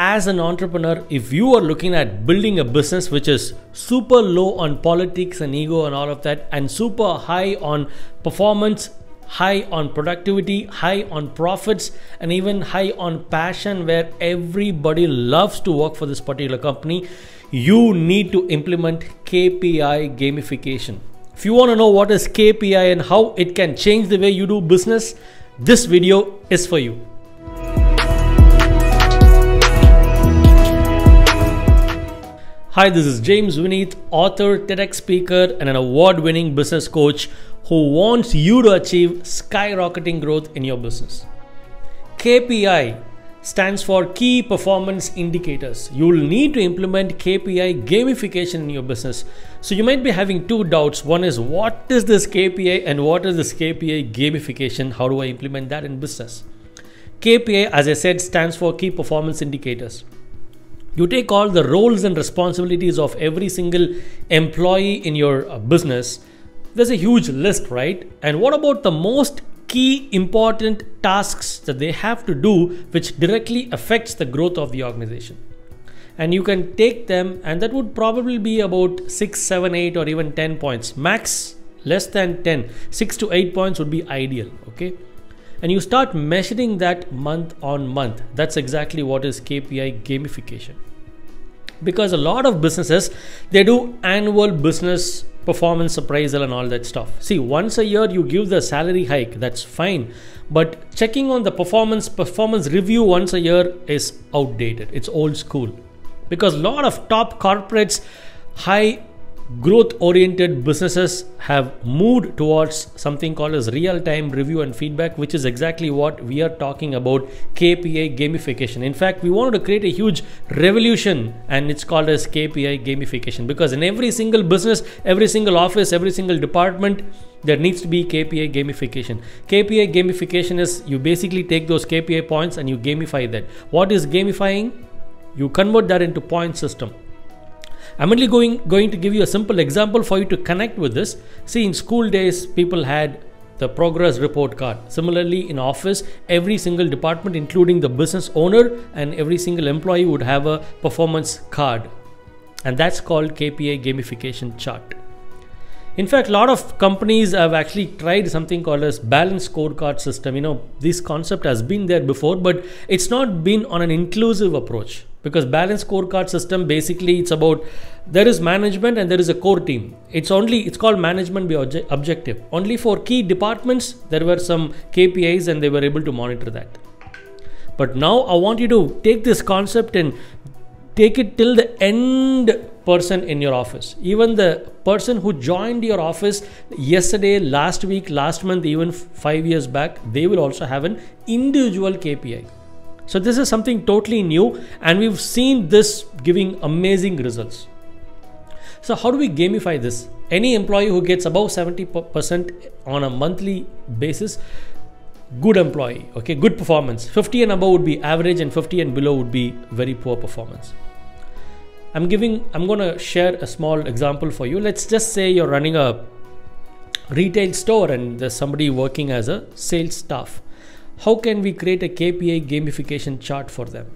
as an entrepreneur, if you are looking at building a business which is super low on politics and ego and all of that, and super high on performance, high on productivity, high on profits, and even high on passion, where everybody loves to work for this particular company, you need to implement KPI gamification. If you want to know what is KPI and how it can change the way you do business, this video is for you. Hi, this is James Vineet, author, TEDx speaker, and an award-winning business coach who wants you to achieve skyrocketing growth in your business. KPI stands for Key Performance Indicators. You will need to implement KPI gamification in your business. So you might be having two doubts. One is, what is this KPI and what is this KPI gamification? How do I implement that in business? KPI, as I said, stands for Key Performance Indicators. You take all the roles and responsibilities of every single employee in your business. There's a huge list, right? And what about the most key important tasks that they have to do which directly affects the growth of the organization? And you can take them, and that would probably be about 6, 7, 8 or even 10 points. Max less than 10. 6 to 8 points would be ideal, okay? And you start measuring that month on month. That's exactly what is KPI gamification. Because a lot of businesses, they do annual business performance appraisal and all that stuff. See, once a year you give the salary hike, that's fine. But checking on the performance review once a year is outdated. It's old school. Because a lot of top corporates, high growth oriented businesses have moved towards something called as real-time review and feedback, which is exactly what we are talking about, KPI gamification. In fact, we wanted to create a huge revolution, and it's called as KPI gamification, because in every single business, every single office, every single department, there needs to be KPI gamification. KPI gamification is you basically take those KPI points and you gamify that. What is gamifying? You convert that into point system. I'm only going to give you a simple example for you to connect with this. See, in school days, people had the progress report card. Similarly, in office, every single department, including the business owner and every single employee, would have a performance card. And that's called KPI gamification chart. In fact, a lot of companies have actually tried something called as balanced scorecard system. You know, this concept has been there before, but it's not been on an inclusive approach. Because balanced scorecard system, basically it's about, there is management and there is a core team. It's called management by objective. Only for key departments, there were some KPIs and they were able to monitor that. But now I want you to take this concept and take it till the end person in your office. Even the person who joined your office yesterday, last week, last month, even 5 years back, they will also have an individual KPI. So this is something totally new, and we've seen this giving amazing results. So how do we gamify this? Any employee who gets above 70% on a monthly basis, good employee, okay, good performance. 50 and above would be average, and 50 and below would be very poor performance. I'm going to share a small example for you. Let's just say you're running a retail store and there's somebody working as a sales staff. How can we create a KPI gamification chart for them?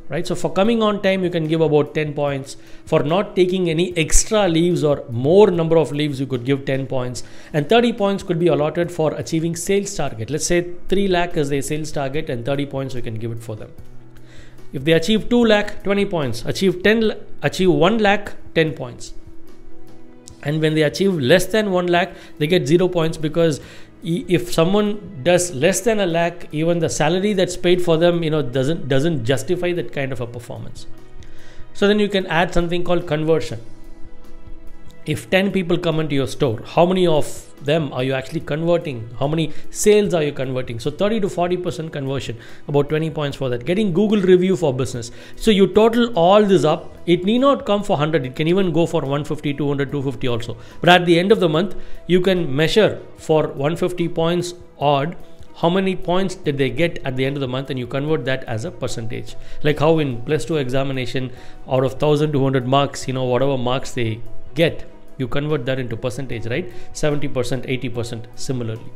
Right? So for coming on time, you can give about 10 points. For not taking any extra leaves or more number of leaves, you could give 10 points. And 30 points could be allotted for achieving sales target. Let's say 3 lakh is their sales target, and 30 points we can give it for them. If they achieve 2 lakh, 20 points. Achieve 1 lakh, 10 points. And when they achieve less than 1 lakh, they get 0 points, because if someone does less than a lakh, even the salary that's paid for them, doesn't justify that kind of a performance. So then you can add something called conversion. If 10 people come into your store, how many of them are you actually converting? How many sales are you converting? So 30 to 40% conversion, about 20 points for that. Getting Google review for business. So you total all this up. It need not come for 100. It can even go for 150, 200, 250 also. But at the end of the month, you can measure for 150 points odd, how many points did they get at the end of the month, and you convert that as a percentage. Like how in plus 2 examination, out of 1200 marks, whatever marks they get, you convert that into percentage, right? 70%, 80% similarly.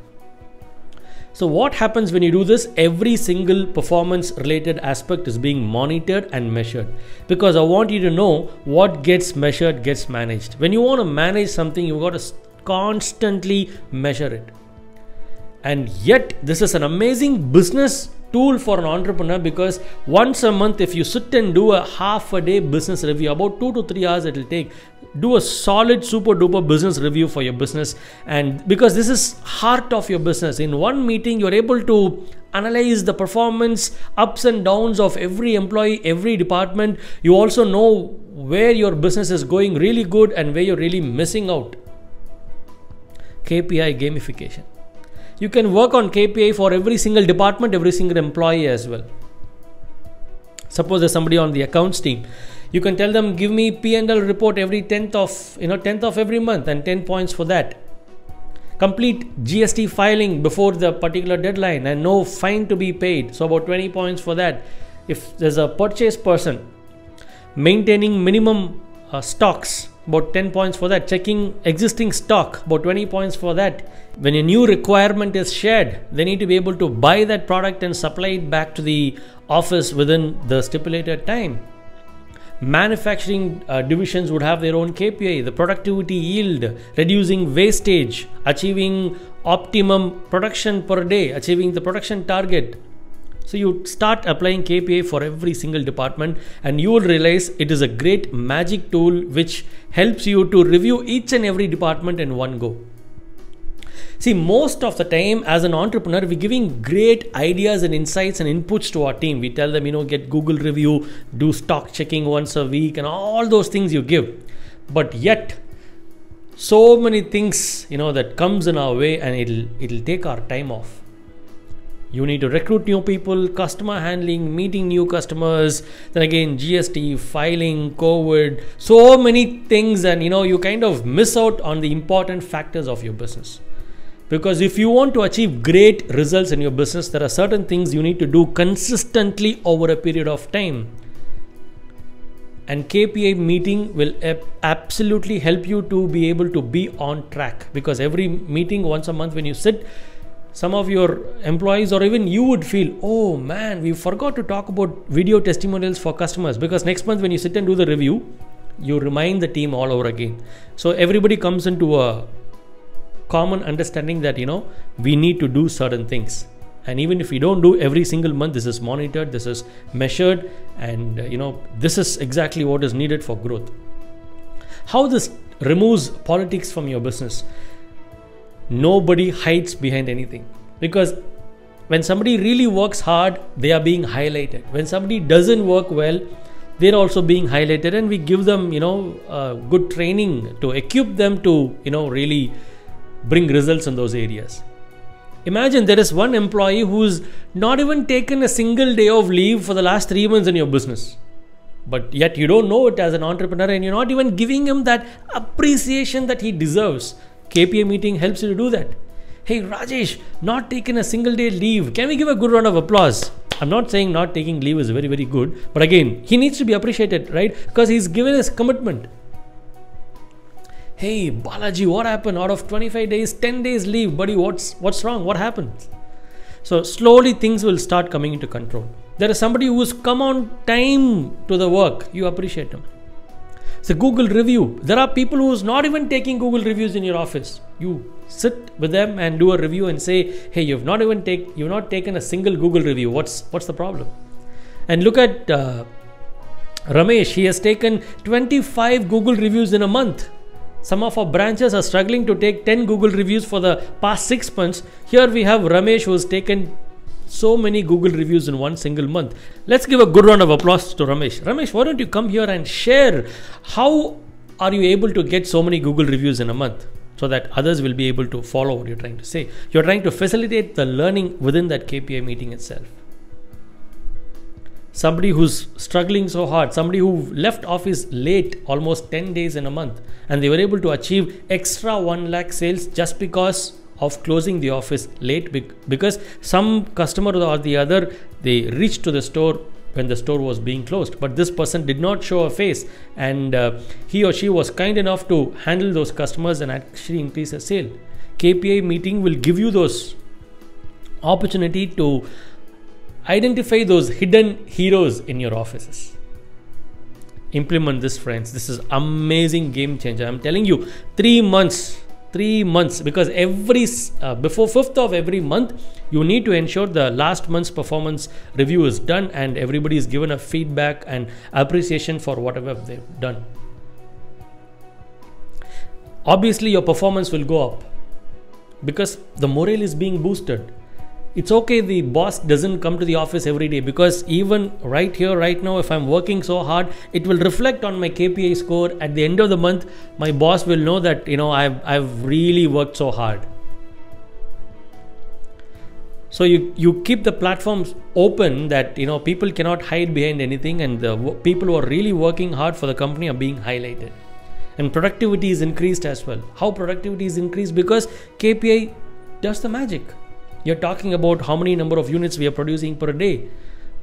So what happens when you do this? Every single performance related aspect is being monitored and measured, because I want you to know what gets measured gets managed. When you want to manage something, you've got to constantly measure it. And yet this is an amazing business tool for an entrepreneur, because once a month, if you sit and do a half a day business review, about 2 to 3 hours it will take, do a solid super duper business review for your business. And because this is heart of your business, in one meeting you're able to analyze the performance ups and downs of every employee, every department. You also know where your business is going really good and where you're really missing out. KPI gamification. You can work on KPI for every single department, every single employee as well. Suppose there's somebody on the accounts team. You can tell them, give me P&L report every 10th of every month, and 10 points for that. Complete GST filing before the particular deadline and no fine to be paid. So about 20 points for that. If there's a purchase person, maintaining minimum stocks, about 10 points for that. Checking existing stock, about 20 points for that. When a new requirement is shared, they need to be able to buy that product and supply it back to the office within the stipulated time. Manufacturing divisions would have their own KPI, the productivity yield, reducing wastage, achieving optimum production per day, achieving the production target. So you start applying KPI for every single department, and you will realize it is a great magic tool which helps you to review each and every department in one go. See, most of the time as an entrepreneur, we're giving great ideas and insights and inputs to our team. We tell them, get Google review, do stock checking once a week, and all those things you give. But yet, so many things, that comes in our way, and it'll take our time off. You need to recruit new people, customer handling, meeting new customers, then again GST, filing, COVID, so many things, and you kind of miss out on the important factors of your business. Because if you want to achieve great results in your business, there are certain things you need to do consistently over a period of time. And KPI meeting will absolutely help you to be able to be on track. Because every meeting once a month when you sit, some of your employees or even you would feel, oh man, we forgot to talk about video testimonials for customers. Because next month when you sit and do the review, you remind the team all over again. So everybody comes into a common understanding that we need to do certain things, and even if we don't do every single month, this is monitored, this is measured, and this is exactly what is needed for growth. How this removes politics from your business? Nobody hides behind anything, because when somebody really works hard, they are being highlighted. When somebody doesn't work well, they're also being highlighted, and we give them good training to equip them to really bring results in those areas. Imagine there is one employee who's not even taken a single day of leave for the last 3 months in your business, but yet you don't know it as an entrepreneur, and you're not even giving him that appreciation that he deserves. KPI meeting helps you to do that. Hey Rajesh, not taken a single day leave. Can we give a good round of applause? I'm not saying not taking leave is very, very good, but again, he needs to be appreciated, right? Because he's given his commitment. Hey Balaji, what happened? Out of 25 days, 10 days leave, buddy, what's wrong? What happened? So slowly things will start coming into control. There is somebody who's come on time to the work, you appreciate him. So Google review, there are people who's not even taking Google reviews in your office. You sit with them and do a review and say, hey, you've not taken a single Google review. What's the problem? And look at Ramesh, he has taken 25 Google reviews in a month. Some of our branches are struggling to take 10 Google reviews for the past 6 months. Here we have Ramesh who has taken so many Google reviews in one single month. Let's give a good round of applause to Ramesh. Ramesh, why don't you come here and share how are you able to get so many Google reviews in a month so that others will be able to follow what you're trying to say. You're trying to facilitate the learning within that KPI meeting itself. Somebody who's struggling so hard, somebody who left office late almost 10 days in a month, and they were able to achieve extra 1 lakh sales just because of closing the office late, because some customer or the other, they reached to the store when the store was being closed, but this person did not show a face, and he or she was kind enough to handle those customers and actually increase the sale. KPI meeting will give you those opportunity to identify those hidden heroes in your offices. Implement this, friends. This is amazing game changer. I'm telling you, 3 months, because before 5th of every month, you need to ensure the last month's performance review is done and everybody is given a feedback and appreciation for whatever they've done. Obviously, your performance will go up because the morale is being boosted. It's okay the boss doesn't come to the office every day, because even right here, right now, if I'm working so hard, it will reflect on my KPI score. At the end of the month, my boss will know that, I've really worked so hard. So you keep the platforms open that, people cannot hide behind anything, and the people who are really working hard for the company are being highlighted. And productivity is increased as well. How productivity is increased? Because KPI does the magic. You're talking about how many number of units we are producing per day,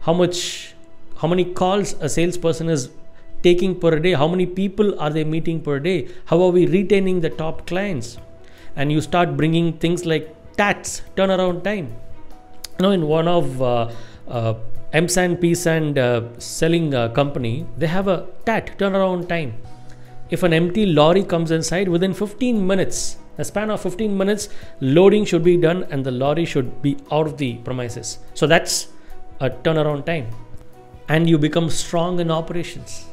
how many calls a salesperson is taking per day, how many people are they meeting per day, how are we retaining the top clients. And you start bringing things like TATs, turnaround time. In one of M-Sand, P-Sand selling company, they have a TAT, turnaround time. If an empty lorry comes inside, within 15 minutes, a span of 15 minutes, loading should be done and the lorry should be out of the premises. So that's a turnaround time. And you become strong in operations.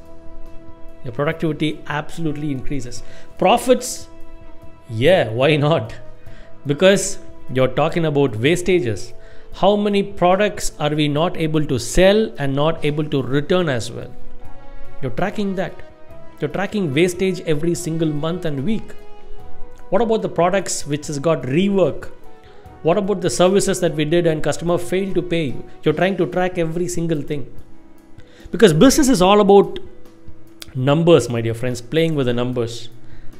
Your productivity absolutely increases. Profits, yeah, why not? Because you're talking about wastages. How many products are we not able to sell and not able to return as well? You're tracking that. You're tracking wastage every single month and week. What about the products which has got rework? What about the services that we did and customer failed to pay you? You're trying to track every single thing. Because business is all about numbers, my dear friends, playing with the numbers.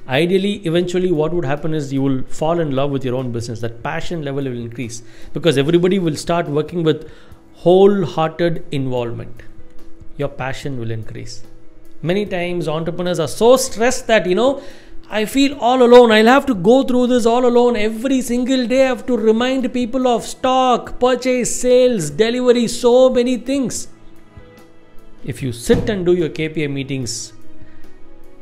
Ideally, eventually what would happen is you will fall in love with your own business. That passion level will increase because everybody will start working with wholehearted involvement. Your passion will increase. Many times entrepreneurs are so stressed that, I feel all alone. I'll have to go through this all alone. Every single day I have to remind people of stock, purchase, sales, delivery, so many things. If you sit and do your KPI meetings,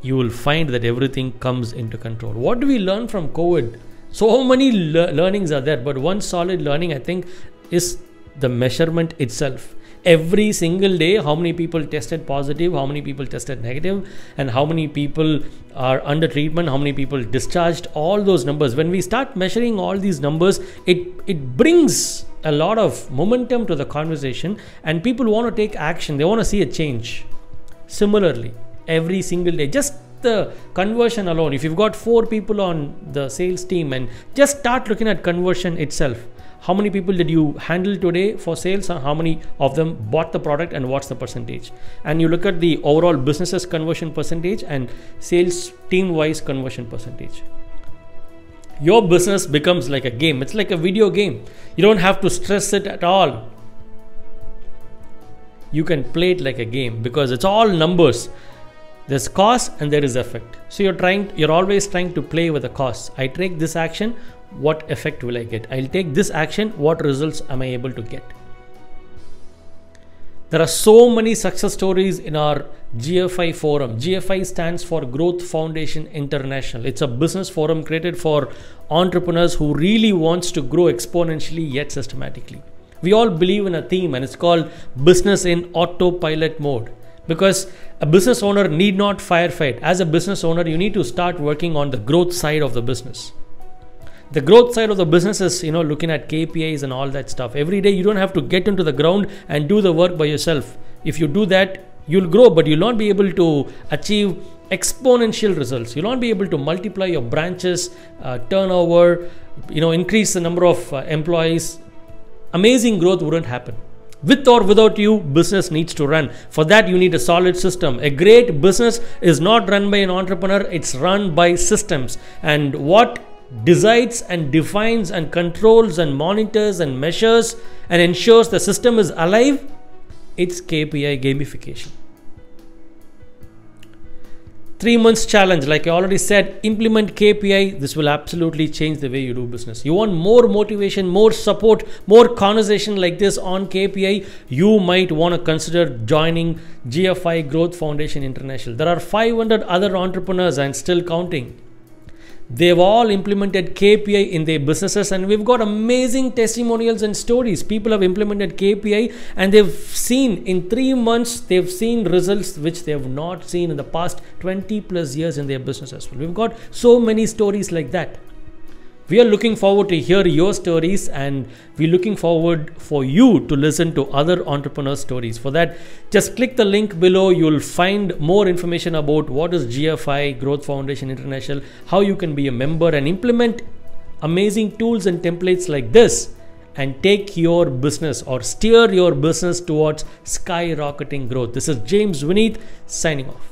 you will find that everything comes into control. What do we learn from COVID? So many learnings are there, but one solid learning, I think, is the measurement itself. Every single day, how many people tested positive, how many people tested negative, and how many people are under treatment, how many people discharged, all those numbers. When we start measuring all these numbers, it brings a lot of momentum to the conversation and people want to take action. They want to see a change. Similarly, every single day, just the conversion alone, if you've got 4 people on the sales team and just start looking at conversion itself. How many people did you handle today for sales and how many of them bought the product and what's the percentage? And you look at the overall business's conversion percentage and sales team wise conversion percentage. Your business becomes like a game. It's like a video game. You don't have to stress it at all. You can play it like a game because it's all numbers. There's cause and there is effect. So you're always trying to play with the cause. I take this action, what effect will I get? I'll take this action, what results am I able to get? There are so many success stories in our GFI forum. GFI stands for Growth Foundation International. It's a business forum created for entrepreneurs who really wants to grow exponentially yet systematically. We all believe in a theme and it's called business in autopilot mode. Because a business owner need not firefight. As a business owner, you need to start working on the growth side of the business. The growth side of the business is, looking at KPIs and all that stuff. Every day you don't have to get into the ground and do the work by yourself. If you do that, you'll grow, but you'll not be able to achieve exponential results. You'll not be able to multiply your branches, turnover, increase the number of employees. Amazing growth wouldn't happen. With or without you, business needs to run. For that, you need a solid system. A great business is not run by an entrepreneur. It's run by systems. And what decides and defines and controls and monitors and measures and ensures the system is alive, it's KPI gamification. 3 months challenge, like I already said, implement KPI. This will absolutely change the way you do business. You want more motivation, more support, more conversation like this on KPI, you might want to consider joining GFI Growth Foundation International. There are 500 other entrepreneurs and still counting. They've all implemented KPI in their businesses, and we've got amazing testimonials and stories. People have implemented KPI and they've seen in 3 months, they've seen results which they have not seen in the past 20 plus years in their business as well. We've got so many stories like that. We are looking forward to hear your stories, and we're looking forward for you to listen to other entrepreneur stories. For that, just click the link below. You'll find more information about what is GFI Growth Foundation International, how you can be a member and implement amazing tools and templates like this and take your business or steer your business towards skyrocketing growth. This is James Vineet signing off.